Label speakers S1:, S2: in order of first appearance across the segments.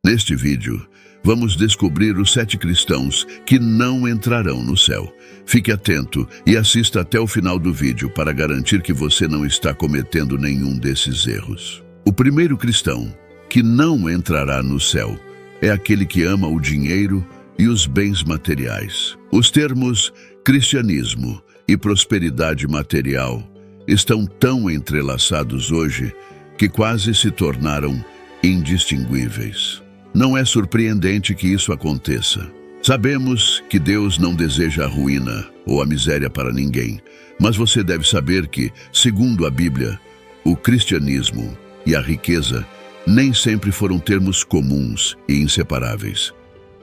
S1: Neste vídeo, vamos descobrir os 7 cristãos que não entrarão no céu. Fique atento e assista até o final do vídeo para garantir que você não está cometendo nenhum desses erros. O primeiro cristão que não entrará no céu é aquele que ama o dinheiro e os bens materiais. Os termos cristianismo e prosperidade material estão tão entrelaçados hoje que quase se tornaram indistinguíveis. Não é surpreendente que isso aconteça. Sabemos que Deus não deseja a ruína ou a miséria para ninguém, mas você deve saber que, segundo a Bíblia, o cristianismo e a riqueza nem sempre foram termos comuns e inseparáveis.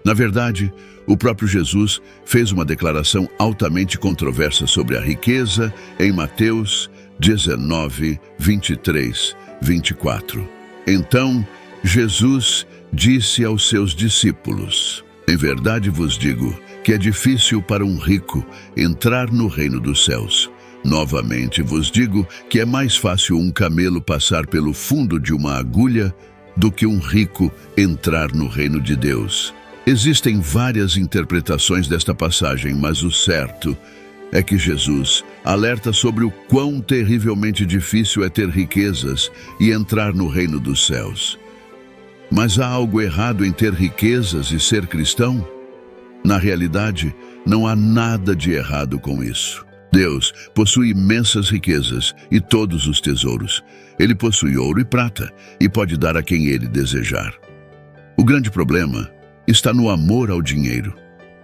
S1: Na verdade, o próprio Jesus fez uma declaração altamente controversa sobre a riqueza em Mateus 19, 23, 24. Então, Jesus disse aos seus discípulos: "Em verdade vos digo que é difícil para um rico entrar no reino dos céus. Novamente vos digo que é mais fácil um camelo passar pelo fundo de uma agulha do que um rico entrar no reino de Deus." Existem várias interpretações desta passagem, mas o certo é que Jesus alerta sobre o quão terrivelmente difícil é ter riquezas e entrar no reino dos céus. Mas há algo errado em ter riquezas e ser cristão? Na realidade, não há nada de errado com isso. Deus possui imensas riquezas e todos os tesouros. Ele possui ouro e prata e pode dar a quem ele desejar. O grande problema está no amor ao dinheiro.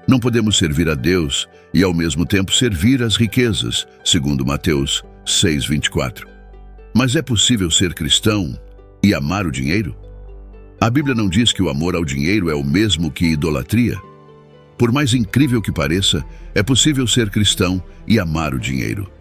S1: Não podemos servir a Deus e ao mesmo tempo servir as riquezas, segundo Mateus 6:24. Mas é possível ser cristão e amar o dinheiro? A Bíblia não diz que o amor ao dinheiro é o mesmo que idolatria. Por mais incrível que pareça, é possível ser cristão e amar o dinheiro.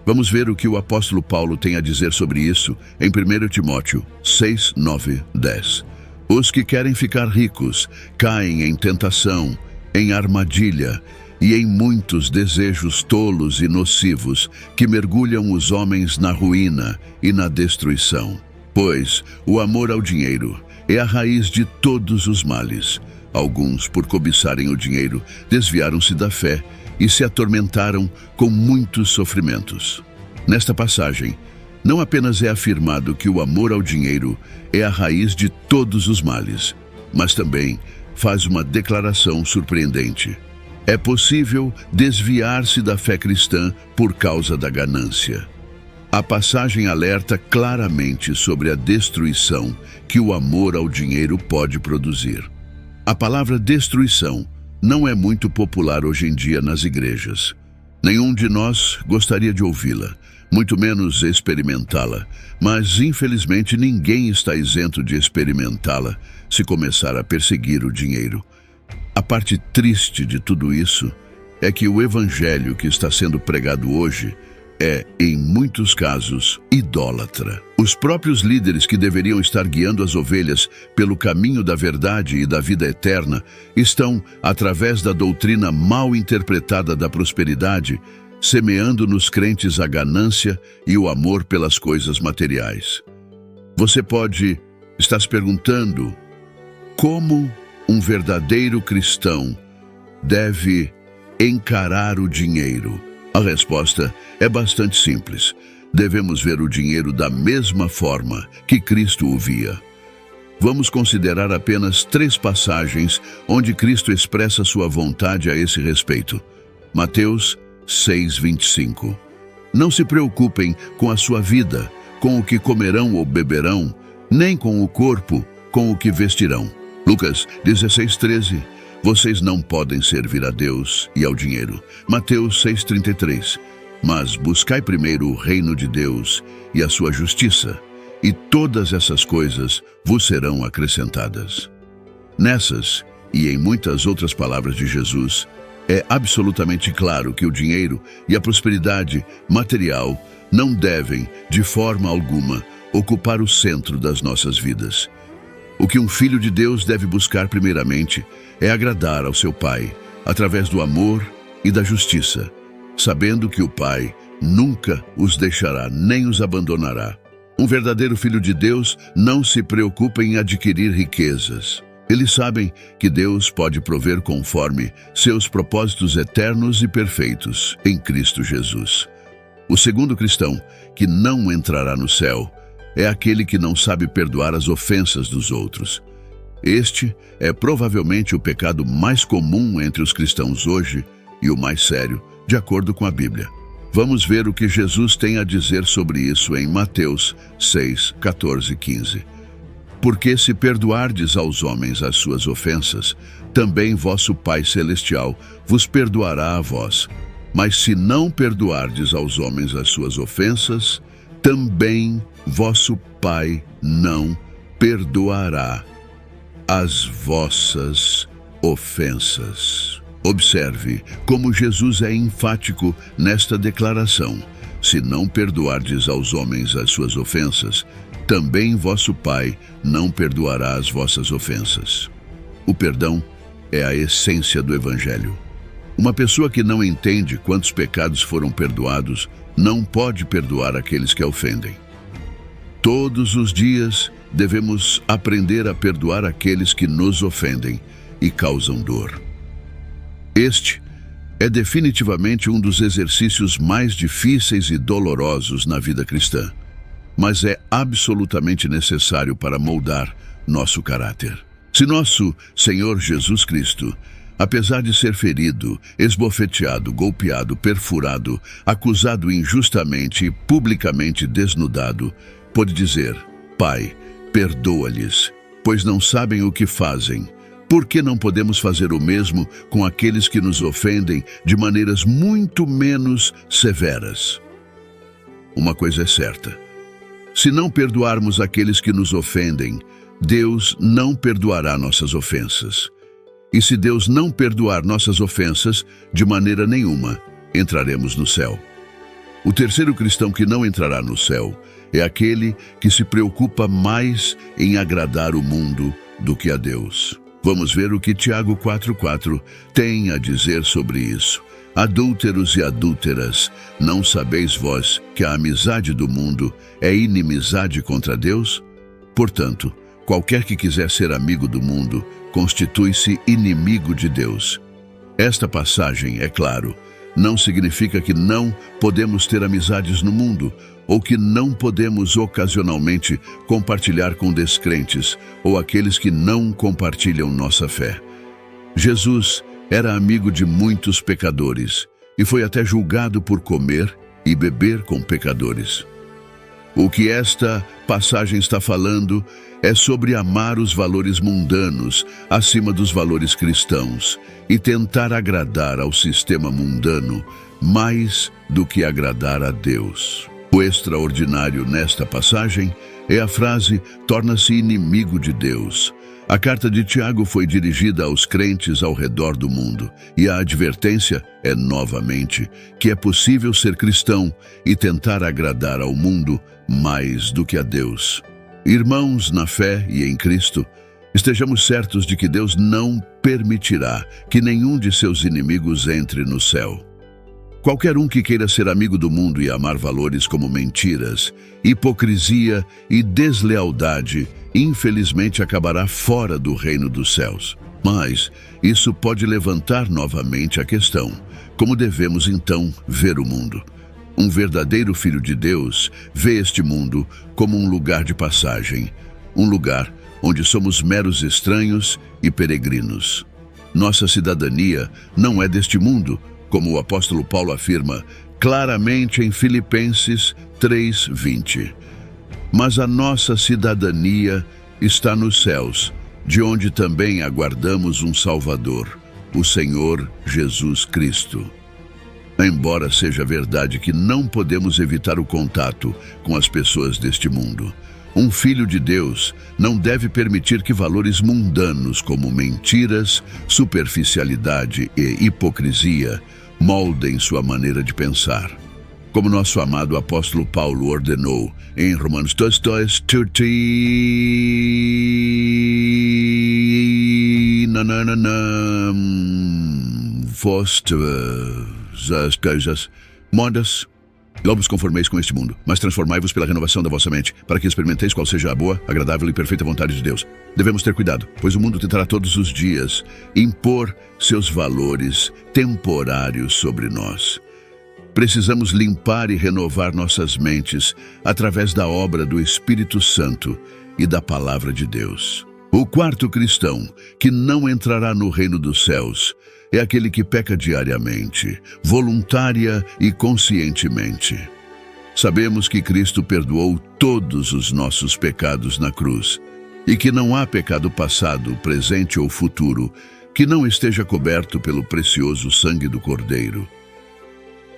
S1: Vamos ver o que o apóstolo Paulo tem a dizer sobre isso em 1 Timóteo 6, 9, 10. Os que querem ficar ricos caem em tentação, em armadilha e em muitos desejos tolos e nocivos que mergulham os homens na ruína e na destruição. Pois o amor ao dinheiro é a raiz de todos os males. Alguns, por cobiçarem o dinheiro, desviaram-se da fé e se atormentaram com muitos sofrimentos. Nesta passagem, não apenas é afirmado que o amor ao dinheiro é a raiz de todos os males, mas também faz uma declaração surpreendente. É possível desviar-se da fé cristã por causa da ganância. A passagem alerta claramente sobre a destruição que o amor ao dinheiro pode produzir. A palavra destruição não é muito popular hoje em dia nas igrejas. Nenhum de nós gostaria de ouvi-la, muito menos experimentá-la, mas infelizmente ninguém está isento de experimentá-la se começar a perseguir o dinheiro. A parte triste de tudo isso é que o evangelho que está sendo pregado hoje é, em muitos casos, idólatra. Os próprios líderes que deveriam estar guiando as ovelhas pelo caminho da verdade e da vida eterna estão, através da doutrina mal interpretada da prosperidade, semeando nos crentes a ganância e o amor pelas coisas materiais. Você pode estar se perguntando como um verdadeiro cristão deve encarar o dinheiro. A resposta é bastante simples. Devemos ver o dinheiro da mesma forma que Cristo o via. Vamos considerar apenas 3 passagens onde Cristo expressa sua vontade a esse respeito. Mateus 6:25. Não se preocupem com a sua vida, com o que comerão ou beberão, nem com o corpo, com o que vestirão. Lucas 16:13. Vocês não podem servir a Deus e ao dinheiro. Mateus 6:33. Mas buscai primeiro o reino de Deus e a sua justiça, e todas essas coisas vos serão acrescentadas. Nessas, e em muitas outras palavras de Jesus, é absolutamente claro que o dinheiro e a prosperidade material não devem, de forma alguma, ocupar o centro das nossas vidas. O que um filho de Deus deve buscar primeiramente é agradar ao seu Pai, através do amor e da justiça, sabendo que o Pai nunca os deixará nem os abandonará. Um verdadeiro filho de Deus não se preocupa em adquirir riquezas. Eles sabem que Deus pode prover conforme seus propósitos eternos e perfeitos em Cristo Jesus. O segundo cristão que não entrará no céu é aquele que não sabe perdoar as ofensas dos outros. Este é provavelmente o pecado mais comum entre os cristãos hoje e o mais sério, de acordo com a Bíblia. Vamos ver o que Jesus tem a dizer sobre isso em Mateus 6, 14 e 15. Porque se perdoardes aos homens as suas ofensas, também vosso Pai Celestial vos perdoará a vós. Mas se não perdoardes aos homens as suas ofensas, também vosso Pai não perdoará as vossas ofensas. Observe como Jesus é enfático nesta declaração. Se não perdoardes aos homens as suas ofensas, também vosso Pai não perdoará as vossas ofensas. O perdão é a essência do Evangelho. Uma pessoa que não entende quantos pecados foram perdoados não pode perdoar aqueles que a ofendem. Todos os dias devemos aprender a perdoar aqueles que nos ofendem e causam dor. Este é definitivamente um dos exercícios mais difíceis e dolorosos na vida cristã, mas é absolutamente necessário para moldar nosso caráter. Se nosso Senhor Jesus Cristo, apesar de ser ferido, esbofeteado, golpeado, perfurado, acusado injustamente e publicamente desnudado, pôde dizer: Pai, perdoa-lhes, pois não sabem o que fazem. Por que não podemos fazer o mesmo com aqueles que nos ofendem de maneiras muito menos severas? Uma coisa é certa: se não perdoarmos aqueles que nos ofendem, Deus não perdoará nossas ofensas. E se Deus não perdoar nossas ofensas, de maneira nenhuma entraremos no céu. O terceiro cristão que não entrará no céu é aquele que se preocupa mais em agradar o mundo do que a Deus. Vamos ver o que Tiago 4,4 tem a dizer sobre isso. Adúlteros e adúlteras, não sabeis vós que a amizade do mundo é inimizade contra Deus? Portanto, qualquer que quiser ser amigo do mundo, constitui-se inimigo de Deus. Esta passagem, é claro, não significa que não podemos ter amizades no mundo, ou que não podemos ocasionalmente compartilhar com descrentes ou aqueles que não compartilham nossa fé. Jesus era amigo de muitos pecadores e foi até julgado por comer e beber com pecadores. O que esta passagem está falando é sobre amar os valores mundanos acima dos valores cristãos e tentar agradar ao sistema mundano mais do que agradar a Deus. O extraordinário nesta passagem é a frase torna-se inimigo de Deus. A carta de Tiago foi dirigida aos crentes ao redor do mundo, e a advertência é, novamente, que é possível ser cristão e tentar agradar ao mundo mais do que a Deus. Irmãos na fé e em Cristo, estejamos certos de que Deus não permitirá que nenhum de seus inimigos entre no céu. Qualquer um que queira ser amigo do mundo e amar valores como mentiras, hipocrisia e deslealdade, infelizmente acabará fora do reino dos céus. Mas isso pode levantar novamente a questão: como devemos então ver o mundo? Um verdadeiro filho de Deus vê este mundo como um lugar de passagem, um lugar onde somos meros estranhos e peregrinos. Nossa cidadania não é deste mundo, como o apóstolo Paulo afirma claramente em Filipenses 3:20. Mas a nossa cidadania está nos céus, de onde também aguardamos um Salvador, o Senhor Jesus Cristo. Embora seja verdade que não podemos evitar o contato com as pessoas deste mundo, um filho de Deus não deve permitir que valores mundanos como mentiras, superficialidade e hipocrisia moldem sua maneira de pensar. Como nosso amado apóstolo Paulo ordenou em Romanos 2:30, as coisas modas Não vos conformeis com este mundo, mas transformai-vos pela renovação da vossa mente, para que experimenteis qual seja a boa, agradável e perfeita vontade de Deus. Devemos ter cuidado, pois o mundo tentará todos os dias impor seus valores temporários sobre nós. Precisamos limpar e renovar nossas mentes através da obra do Espírito Santo e da Palavra de Deus. O quarto cristão que não entrará no reino dos céus é aquele que peca diariamente, voluntária e conscientemente. Sabemos que Cristo perdoou todos os nossos pecados na cruz e que não há pecado passado, presente ou futuro que não esteja coberto pelo precioso sangue do Cordeiro.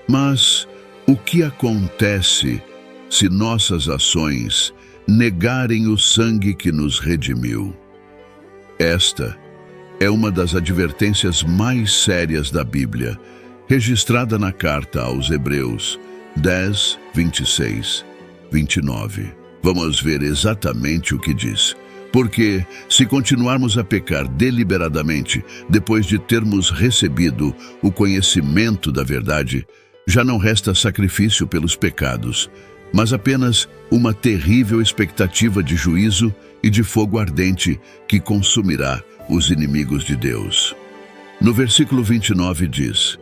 S1: Mas o que acontece se nossas ações negarem o sangue que nos redimiu? Esta é uma das advertências mais sérias da Bíblia, registrada na carta aos Hebreus 10, 26, 29. Vamos ver exatamente o que diz. Porque, se continuarmos a pecar deliberadamente, depois de termos recebido o conhecimento da verdade, já não resta sacrifício pelos pecados, mas apenas uma terrível expectativa de juízo e de fogo ardente que consumirá os inimigos de Deus. No versículo 29 diz: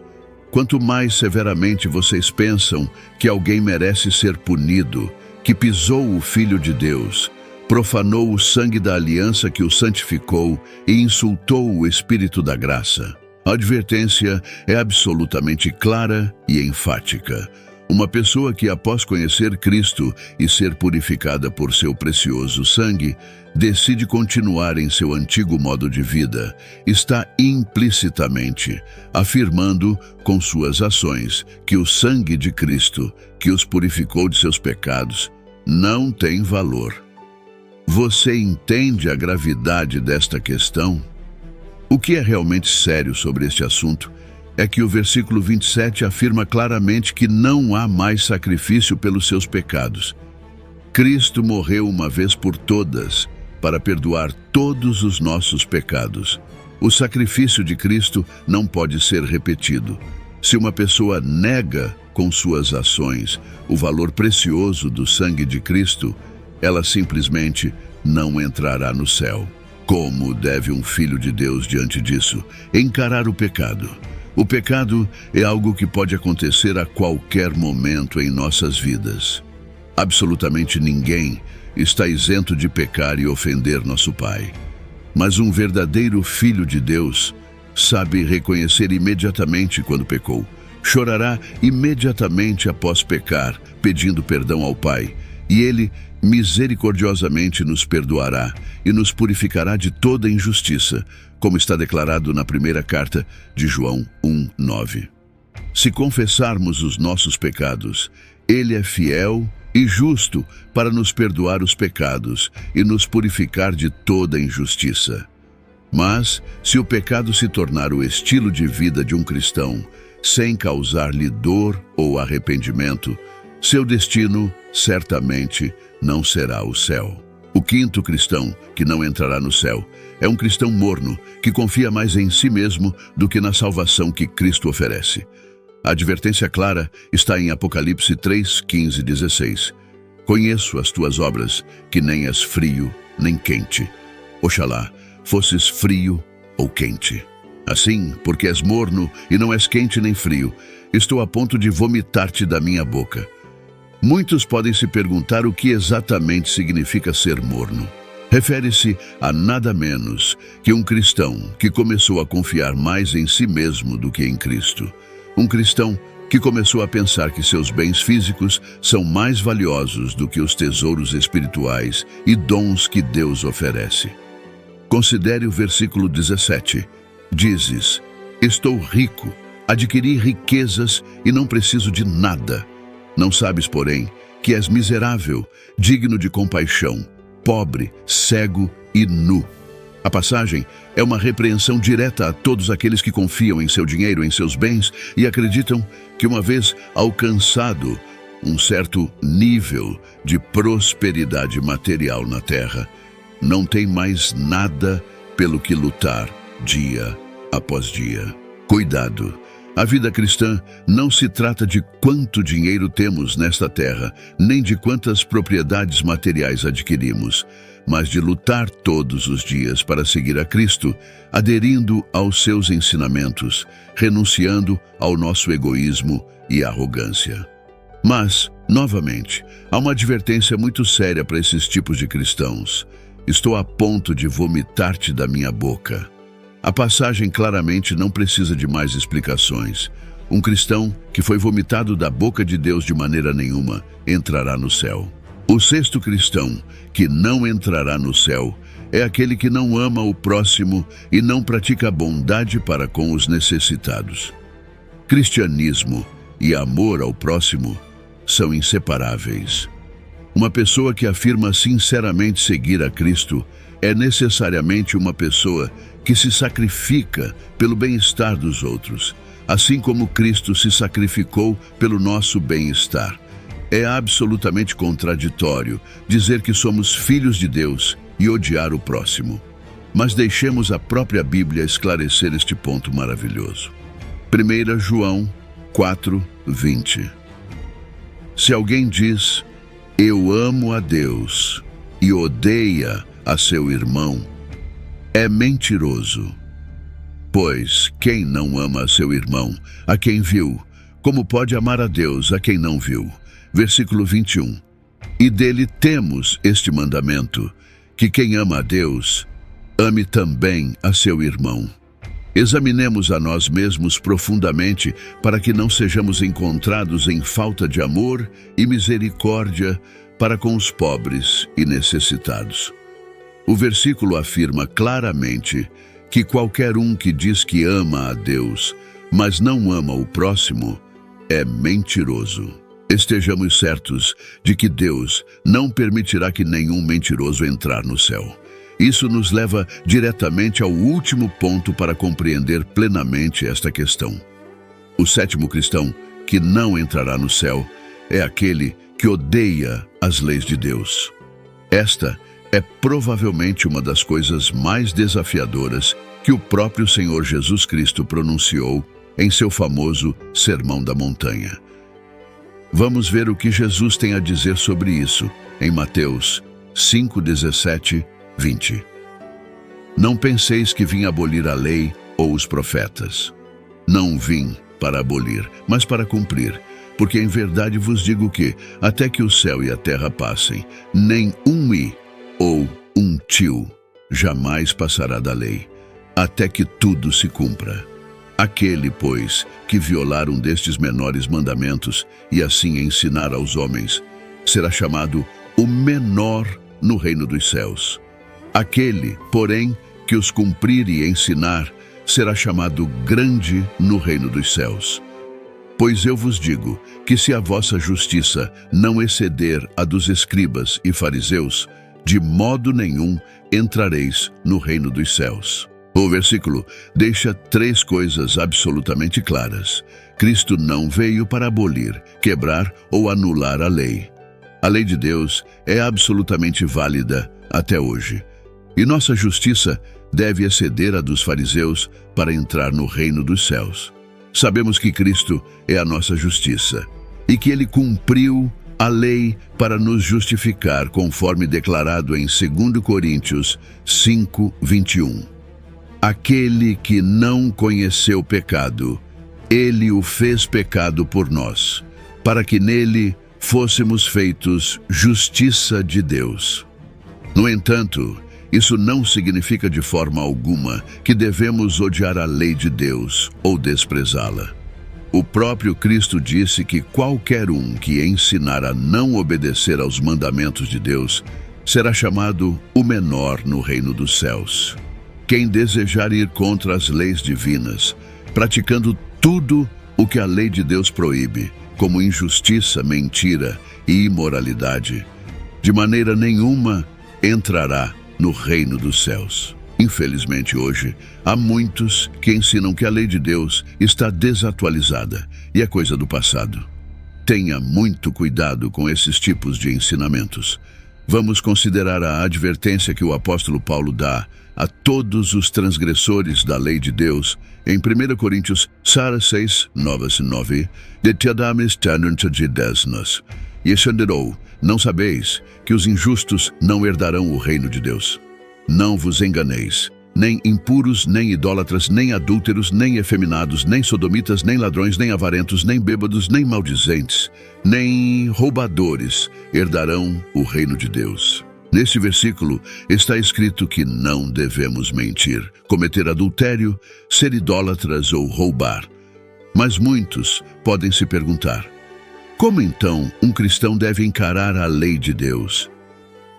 S1: quanto mais severamente vocês pensam que alguém merece ser punido, que pisou o Filho de Deus, profanou o sangue da aliança que o santificou e insultou o Espírito da graça. A advertência é absolutamente clara e enfática. Uma pessoa que, após conhecer Cristo e ser purificada por seu precioso sangue, decide continuar em seu antigo modo de vida, está implicitamente afirmando com suas ações que o sangue de Cristo, que os purificou de seus pecados, não tem valor. Você entende a gravidade desta questão? O que é realmente sério sobre este assunto é que o versículo 27 afirma claramente que não há mais sacrifício pelos seus pecados. Cristo morreu uma vez por todas para perdoar todos os nossos pecados. O sacrifício de Cristo não pode ser repetido. Se uma pessoa nega com suas ações o valor precioso do sangue de Cristo, ela simplesmente não entrará no céu. Como deve um filho de Deus, diante disso, encarar o pecado? O pecado é algo que pode acontecer a qualquer momento em nossas vidas. Absolutamente ninguém está isento de pecar e ofender nosso Pai. Mas um verdadeiro filho de Deus sabe reconhecer imediatamente quando pecou. Chorará imediatamente após pecar, pedindo perdão ao Pai. E Ele misericordiosamente nos perdoará e nos purificará de toda injustiça, como está declarado na primeira carta de João 1:9. Se confessarmos os nossos pecados, Ele é fiel e justo para nos perdoar os pecados e nos purificar de toda injustiça. Mas, se o pecado se tornar o estilo de vida de um cristão, sem causar-lhe dor ou arrependimento, seu destino certamente não será o céu. O quinto cristão que não entrará no céu é um cristão morno que confia mais em si mesmo do que na salvação que Cristo oferece. A advertência clara está em Apocalipse 3, 15 e 16. Conheço as tuas obras, que nem és frio nem quente. Oxalá fosses frio ou quente. Assim, porque és morno e não és quente nem frio, estou a ponto de vomitar-te da minha boca. Muitos podem se perguntar o que exatamente significa ser morno. Refere-se a nada menos que um cristão que começou a confiar mais em si mesmo do que em Cristo. Um cristão que começou a pensar que seus bens físicos são mais valiosos do que os tesouros espirituais e dons que Deus oferece. Considere o versículo 17. Dizes: estou rico, adquiri riquezas e não preciso de nada. Não sabes, porém, que és miserável, digno de compaixão, pobre, cego e nu. A passagem é uma repreensão direta a todos aqueles que confiam em seu dinheiro, em seus bens e acreditam que, uma vez alcançado um certo nível de prosperidade material na terra, não tem mais nada pelo que lutar dia após dia. Cuidado! A vida cristã não se trata de quanto dinheiro temos nesta terra, nem de quantas propriedades materiais adquirimos, mas de lutar todos os dias para seguir a Cristo, aderindo aos seus ensinamentos, renunciando ao nosso egoísmo e arrogância. Mas, novamente, há uma advertência muito séria para esses tipos de cristãos. Estou a ponto de vomitar-te da minha boca. A passagem claramente não precisa de mais explicações. Um cristão que foi vomitado da boca de Deus de maneira nenhuma entrará no céu. O sexto cristão que não entrará no céu é aquele que não ama o próximo e não pratica a bondade para com os necessitados. Cristianismo e amor ao próximo são inseparáveis. Uma pessoa que afirma sinceramente seguir a Cristo é necessariamente uma pessoa que se sacrifica pelo bem-estar dos outros, assim como Cristo se sacrificou pelo nosso bem-estar. É absolutamente contraditório dizer que somos filhos de Deus e odiar o próximo. Mas deixemos a própria Bíblia esclarecer este ponto maravilhoso. 1 João 4:20. Se alguém diz, eu amo a Deus, e odeia a seu irmão, é mentiroso. Pois quem não ama a seu irmão, a quem viu, como pode amar a Deus, a quem não viu? Versículo 21. E dele temos este mandamento, que quem ama a Deus, ame também a seu irmão. Examinemos a nós mesmos profundamente para que não sejamos encontrados em falta de amor e misericórdia para com os pobres e necessitados. O versículo afirma claramente que qualquer um que diz que ama a Deus, mas não ama o próximo, é mentiroso. Estejamos certos de que Deus não permitirá que nenhum mentiroso entrar no céu. Isso nos leva diretamente ao último ponto para compreender plenamente esta questão. O sétimo cristão que não entrará no céu é aquele que odeia as leis de Deus. Esta é provavelmente uma das coisas mais desafiadoras que o próprio Senhor Jesus Cristo pronunciou em seu famoso Sermão da Montanha. Vamos ver o que Jesus tem a dizer sobre isso em Mateus 5:17-20. Não penseis que vim abolir a lei ou os profetas. Não vim para abolir, mas para cumprir. Porque em verdade vos digo que, até que o céu e a terra passem, nem um i ou um tio jamais passará da lei, até que tudo se cumpra. Aquele, pois, que violar um destes menores mandamentos e assim ensinar aos homens, será chamado o menor no reino dos céus. Aquele, porém, que os cumprir e ensinar, será chamado grande no reino dos céus. Pois eu vos digo que se a vossa justiça não exceder a dos escribas e fariseus, de modo nenhum entrareis no reino dos céus. O versículo deixa 3 coisas absolutamente claras. Cristo não veio para abolir, quebrar ou anular a lei. A lei de Deus é absolutamente válida até hoje. E nossa justiça deve exceder a dos fariseus para entrar no reino dos céus. Sabemos que Cristo é a nossa justiça e que Ele cumpriu a lei para nos justificar, conforme declarado em 2 Coríntios 5:21. Aquele que não conheceu pecado, Ele o fez pecado por nós, para que nele fôssemos feitos justiça de Deus. No entanto, isso não significa de forma alguma que devemos odiar a lei de Deus ou desprezá-la. O próprio Cristo disse que qualquer um que ensinar a não obedecer aos mandamentos de Deus será chamado o menor no reino dos céus. Quem desejar ir contra as leis divinas, praticando tudo o que a lei de Deus proíbe, como injustiça, mentira e imoralidade, de maneira nenhuma entrará no reino dos céus. Infelizmente hoje, há muitos que ensinam que a lei de Deus está desatualizada e é coisa do passado. Tenha muito cuidado com esses tipos de ensinamentos. Vamos considerar a advertência que o apóstolo Paulo dá a todos os transgressores da lei de Deus, em 1 Coríntios 6, 9, de Tiadames Tanunta de Desnas. E entenderou, não sabeis, que os injustos não herdarão o reino de Deus. Não vos enganeis, nem impuros, nem idólatras, nem adúlteros, nem efeminados, nem sodomitas, nem ladrões, nem avarentos, nem bêbados, nem maldizentes, nem roubadores herdarão o reino de Deus. Neste versículo está escrito que não devemos mentir, cometer adultério, ser idólatras ou roubar. Mas muitos podem se perguntar: como então um cristão deve encarar a lei de Deus?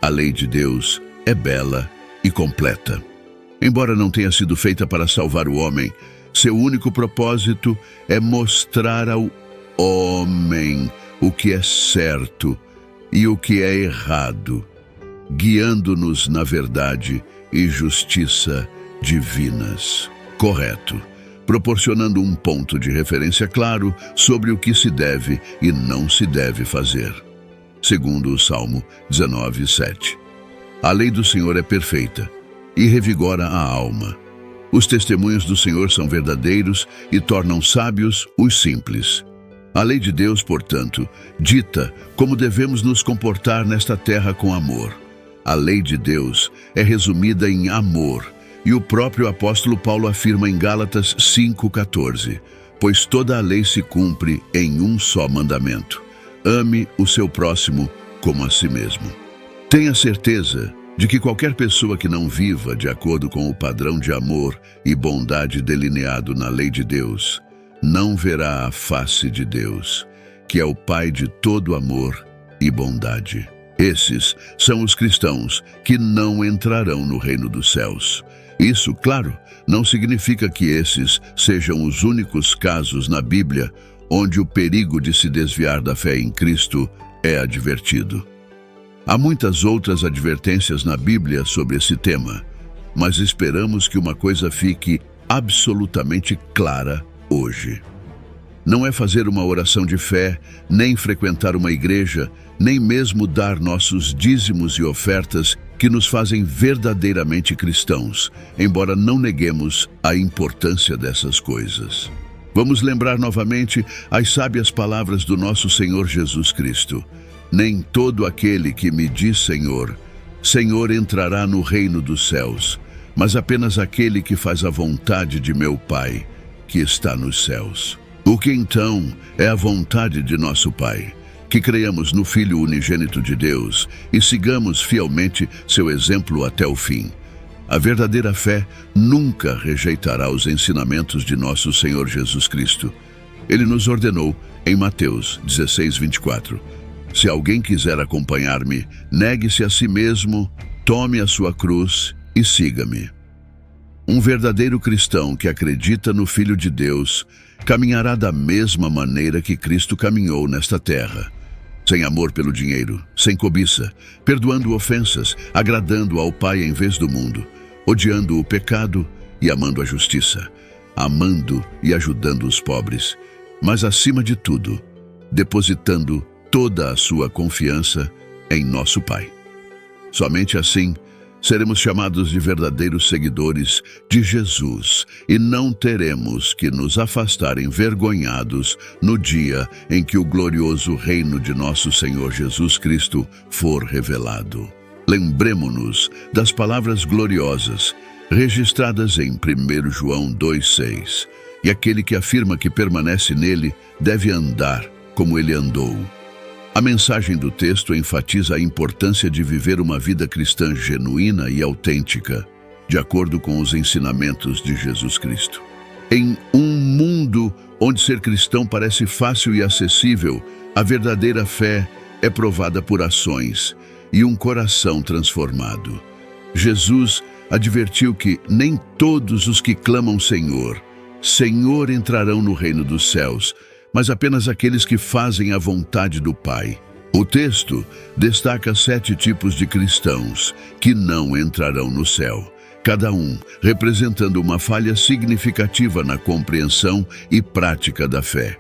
S1: A lei de Deus é bela e completa. Embora não tenha sido feita para salvar o homem, seu único propósito é mostrar ao homem o que é certo e o que é errado, guiando-nos na verdade e justiça divinas. Correto, proporcionando um ponto de referência claro sobre o que se deve e não se deve fazer. Segundo o Salmo 19, 7. A lei do Senhor é perfeita e revigora a alma. Os testemunhos do Senhor são verdadeiros e tornam sábios os simples. A lei de Deus, portanto, dita como devemos nos comportar nesta terra com amor. A lei de Deus é resumida em amor, e o próprio apóstolo Paulo afirma em Gálatas 5,14: pois toda a lei se cumpre em um só mandamento: ame o seu próximo como a si mesmo. Tenha certeza de que qualquer pessoa que não viva de acordo com o padrão de amor e bondade delineado na lei de Deus, não verá a face de Deus, que é o Pai de todo amor e bondade. Esses são os cristãos que não entrarão no reino dos céus. Isso, claro, não significa que esses sejam os únicos casos na Bíblia onde o perigo de se desviar da fé em Cristo é advertido. Há muitas outras advertências na Bíblia sobre esse tema, mas esperamos que uma coisa fique absolutamente clara hoje. Não é fazer uma oração de fé, nem frequentar uma igreja, nem mesmo dar nossos dízimos e ofertas que nos fazem verdadeiramente cristãos, embora não neguemos a importância dessas coisas. Vamos lembrar novamente as sábias palavras do nosso Senhor Jesus Cristo: nem todo aquele que me diz Senhor, Senhor entrará no reino dos céus, mas apenas aquele que faz a vontade de meu Pai, que está nos céus. O que então é a vontade de nosso Pai? Que creiamos no Filho unigênito de Deus e sigamos fielmente seu exemplo até o fim. A verdadeira fé nunca rejeitará os ensinamentos de nosso Senhor Jesus Cristo. Ele nos ordenou em Mateus 16, 24: se alguém quiser acompanhar-me, negue-se a si mesmo, tome a sua cruz e siga-me. Um verdadeiro cristão que acredita no Filho de Deus caminhará da mesma maneira que Cristo caminhou nesta terra. Sem amor pelo dinheiro, sem cobiça, perdoando ofensas, agradando ao Pai em vez do mundo, odiando o pecado e amando a justiça, amando e ajudando os pobres, mas acima de tudo, depositando toda a sua confiança em nosso Pai. Somente assim seremos chamados de verdadeiros seguidores de Jesus e não teremos que nos afastar envergonhados no dia em que o glorioso reino de nosso Senhor Jesus Cristo for revelado. Lembremo-nos das palavras gloriosas registradas em 1 João 2,6: e aquele que afirma que permanece nele deve andar como ele andou. A mensagem do texto enfatiza a importância de viver uma vida cristã genuína e autêntica, de acordo com os ensinamentos de Jesus Cristo. Em um mundo onde ser cristão parece fácil e acessível, a verdadeira fé é provada por ações e um coração transformado. Jesus advertiu que nem todos os que clamam Senhor, Senhor entrarão no reino dos céus, mas apenas aqueles que fazem a vontade do Pai. O texto destaca 7 tipos de cristãos que não entrarão no céu, cada um representando uma falha significativa na compreensão e prática da fé.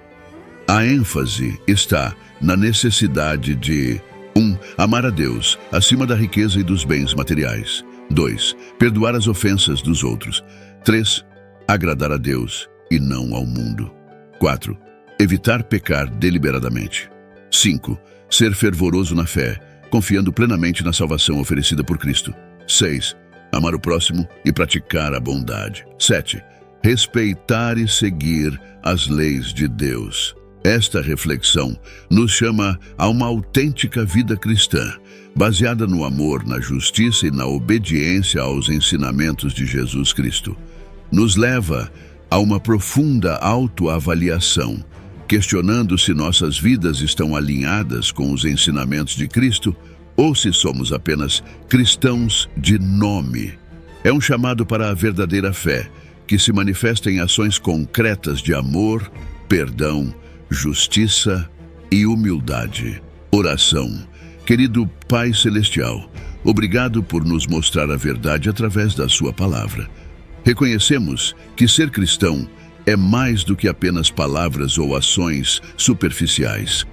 S1: A ênfase está na necessidade de 1. Amar a Deus acima da riqueza e dos bens materiais. 2. Perdoar as ofensas dos outros. 3. Agradar a Deus e não ao mundo. 4. Evitar pecar deliberadamente. 5. Ser fervoroso na fé, confiando plenamente na salvação oferecida por Cristo. 6. Amar o próximo e praticar a bondade. 7. Respeitar e seguir as leis de Deus. Esta reflexão nos chama a uma autêntica vida cristã, baseada no amor, na justiça e na obediência aos ensinamentos de Jesus Cristo. Nos leva a uma profunda autoavaliação, questionando se nossas vidas estão alinhadas com os ensinamentos de Cristo ou se somos apenas cristãos de nome. É um chamado para a verdadeira fé, que se manifesta em ações concretas de amor, perdão, justiça e humildade. Oração. Querido Pai Celestial, obrigado por nos mostrar a verdade através da sua palavra. Reconhecemos que ser cristão é mais do que apenas palavras ou ações superficiais.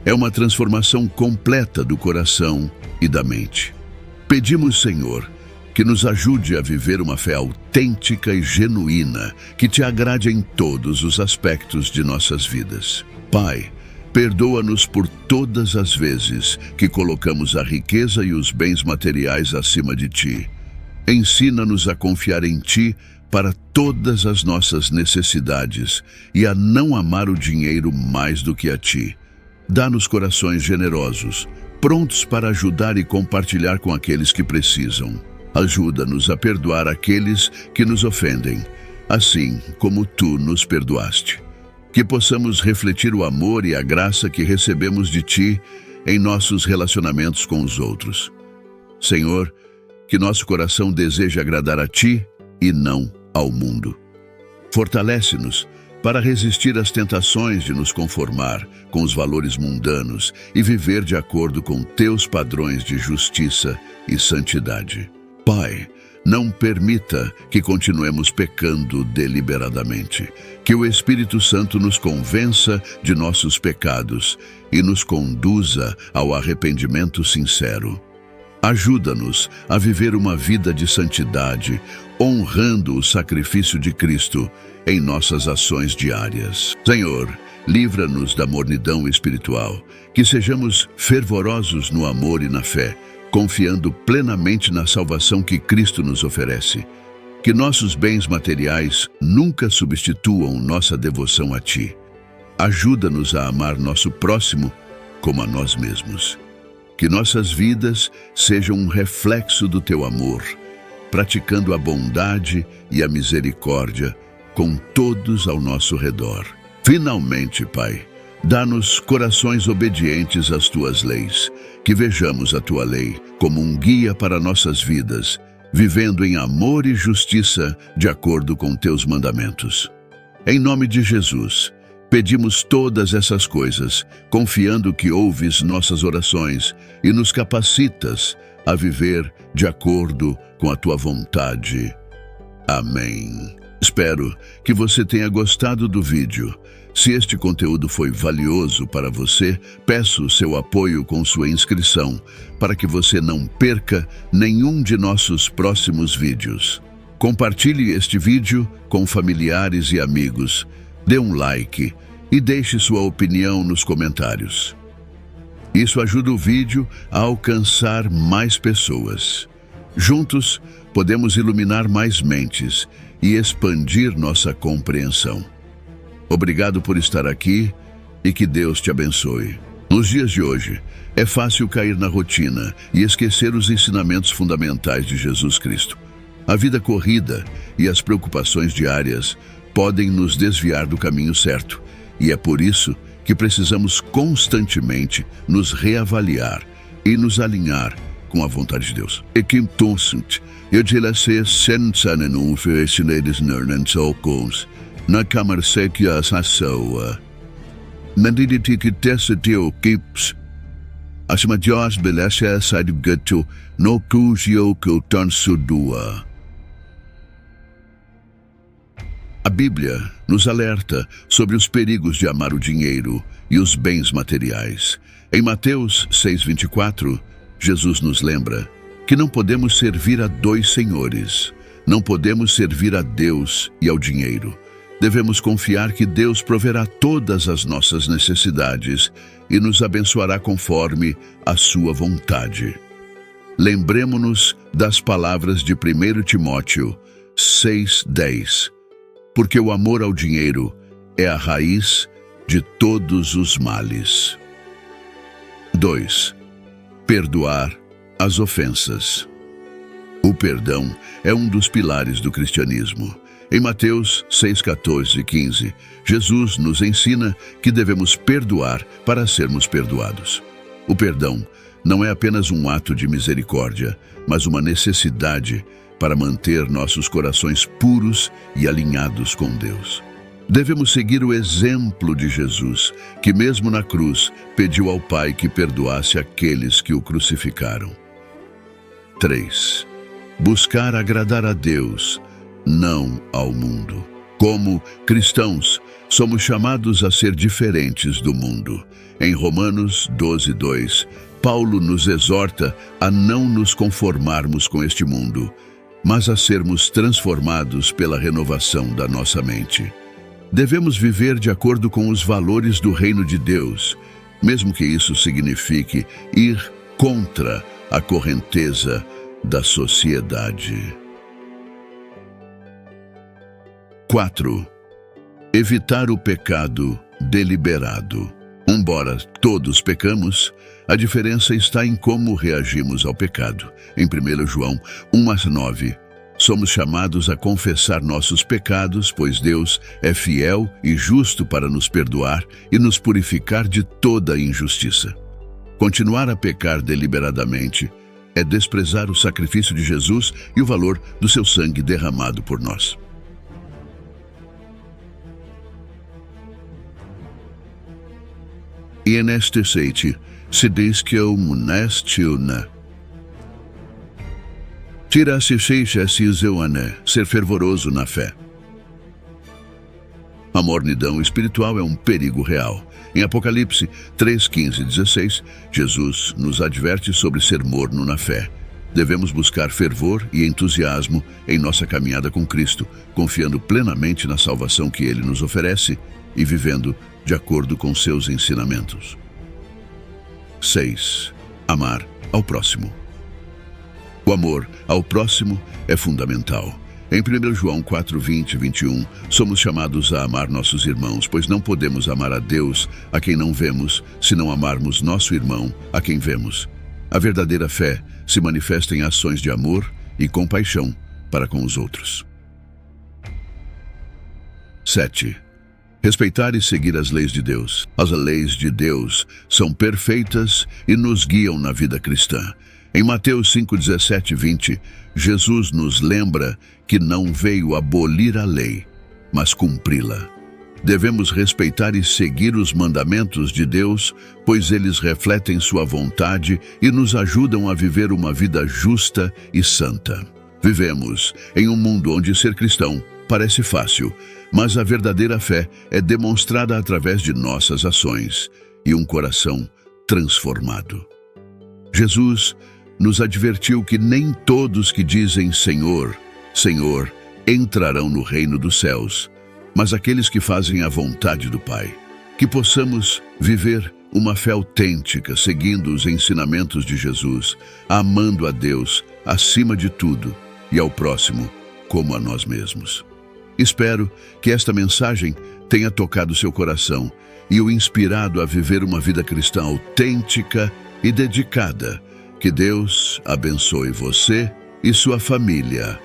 S1: É uma transformação completa do coração e da mente. Pedimos, Senhor, que nos ajude a viver uma fé autêntica e genuína, que te agrade em todos os aspectos de nossas vidas. Pai, perdoa-nos por todas as vezes que colocamos a riqueza e os bens materiais acima de ti. Ensina-nos a confiar em ti para todas as nossas necessidades e a não amar o dinheiro mais do que a ti. Dá-nos corações generosos, prontos para ajudar e compartilhar com aqueles que precisam. Ajuda-nos a perdoar aqueles que nos ofendem, assim como tu nos perdoaste. Que possamos refletir o amor e a graça que recebemos de ti em nossos relacionamentos com os outros. Senhor, que nosso coração deseje agradar a ti e não ao mundo. Fortalece-nos para resistir às tentações de nos conformar com os valores mundanos e viver de acordo com teus padrões de justiça e santidade. Pai, não permita que continuemos pecando deliberadamente. Que o Espírito Santo nos convença de nossos pecados e nos conduza ao arrependimento sincero. Ajuda-nos a viver uma vida de santidade, honrando o sacrifício de Cristo em nossas ações diárias. Senhor, livra-nos da mornidão espiritual, que sejamos fervorosos no amor e na fé, confiando plenamente na salvação que Cristo nos oferece. Que nossos bens materiais nunca substituam nossa devoção a Ti. Ajuda-nos a amar nosso próximo como a nós mesmos. Que nossas vidas sejam um reflexo do Teu amor, praticando a bondade e a misericórdia com todos ao nosso redor. Finalmente, Pai, dá-nos corações obedientes às Tuas leis, que vejamos a Tua lei como um guia para nossas vidas, vivendo em amor e justiça de acordo com Teus mandamentos. Em nome de Jesus, pedimos todas essas coisas, confiando que ouves nossas orações e nos capacitas a viver de acordo com a Tua vontade. Amém. Espero que você tenha gostado do vídeo. Se este conteúdo foi valioso para você, peço o seu apoio com sua inscrição, para que você não perca nenhum de nossos próximos vídeos. Compartilhe este vídeo com familiares e amigos, dê um like e deixe sua opinião nos comentários. Isso ajuda o vídeo a alcançar mais pessoas. Juntos, podemos iluminar mais mentes e expandir nossa compreensão. Obrigado por estar aqui e que Deus te abençoe. Nos dias de hoje, é fácil cair na rotina e esquecer os ensinamentos fundamentais de Jesus Cristo. A vida corrida e as preocupações diárias podem nos desviar do caminho certo, e é por isso que precisamos constantemente nos reavaliar e nos alinhar com a vontade de Deus. Na câmara sequia a soa. Mandidi que testa teu kips. As maiores belezas sai do gato, no cujio que o tanso dua. A Bíblia nos alerta sobre os perigos de amar o dinheiro e os bens materiais. Em Mateus 6:24, Jesus nos lembra que não podemos servir a dois senhores. Não podemos servir a Deus e ao dinheiro. Devemos confiar que Deus proverá todas as nossas necessidades e nos abençoará conforme a sua vontade. Lembremo-nos das palavras de 1 Timóteo 6:10, porque o amor ao dinheiro é a raiz de todos os males. 2. Perdoar as ofensas. O perdão é um dos pilares do cristianismo. Em Mateus 6:14 e 15, Jesus nos ensina que devemos perdoar para sermos perdoados. O perdão não é apenas um ato de misericórdia, mas uma necessidade para manter nossos corações puros e alinhados com Deus. Devemos seguir o exemplo de Jesus, que mesmo na cruz pediu ao Pai que perdoasse aqueles que o crucificaram. 3. Buscar agradar a Deus, não ao mundo. Como cristãos, somos chamados a ser diferentes do mundo. Em Romanos 12:2, Paulo nos exorta a não nos conformarmos com este mundo, mas a sermos transformados pela renovação da nossa mente. Devemos viver de acordo com os valores do reino de Deus, mesmo que isso signifique ir contra a correnteza da sociedade. 4. Evitar o pecado deliberado. Embora todos pecamos, a diferença está em como reagimos ao pecado. Em 1 João 1:9, somos chamados a confessar nossos pecados, pois Deus é fiel e justo para nos perdoar e nos purificar de toda injustiça. Continuar a pecar deliberadamente é desprezar o sacrifício de Jesus e o valor do seu sangue derramado por nós. E neste site se diz que o monastilna tira-se ser fervoroso na fé. A mornidão espiritual é um perigo real. Em Apocalipse 3:15 e 16, Jesus nos adverte sobre ser morno na fé. Devemos buscar fervor e entusiasmo em nossa caminhada com Cristo, confiando plenamente na salvação que Ele nos oferece e vivendo de acordo com seus ensinamentos. 6. Amar ao próximo. O amor ao próximo é fundamental. Em 1 João 4:20 e 21, somos chamados a amar nossos irmãos, pois não podemos amar a Deus a quem não vemos, se não amarmos nosso irmão a quem vemos. A verdadeira fé se manifesta em ações de amor e compaixão para com os outros. 7. Respeitar e seguir as leis de Deus. As leis de Deus são perfeitas e nos guiam na vida cristã. Em Mateus 5:17 e 20, Jesus nos lembra que não veio abolir a lei, mas cumpri-la. Devemos respeitar e seguir os mandamentos de Deus, pois eles refletem sua vontade e nos ajudam a viver uma vida justa e santa. Vivemos em um mundo onde ser cristão parece fácil, mas a verdadeira fé é demonstrada através de nossas ações e um coração transformado. Jesus nos advertiu que nem todos que dizem Senhor, Senhor, entrarão no reino dos céus, mas aqueles que fazem a vontade do Pai. Que possamos viver uma fé autêntica, seguindo os ensinamentos de Jesus, amando a Deus acima de tudo e ao próximo como a nós mesmos. Espero que esta mensagem tenha tocado seu coração e o inspirado a viver uma vida cristã autêntica e dedicada. Que Deus abençoe você e sua família.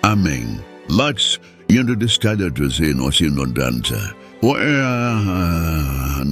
S1: Amém. Lux, indo descada trazer nossa inundança. O é a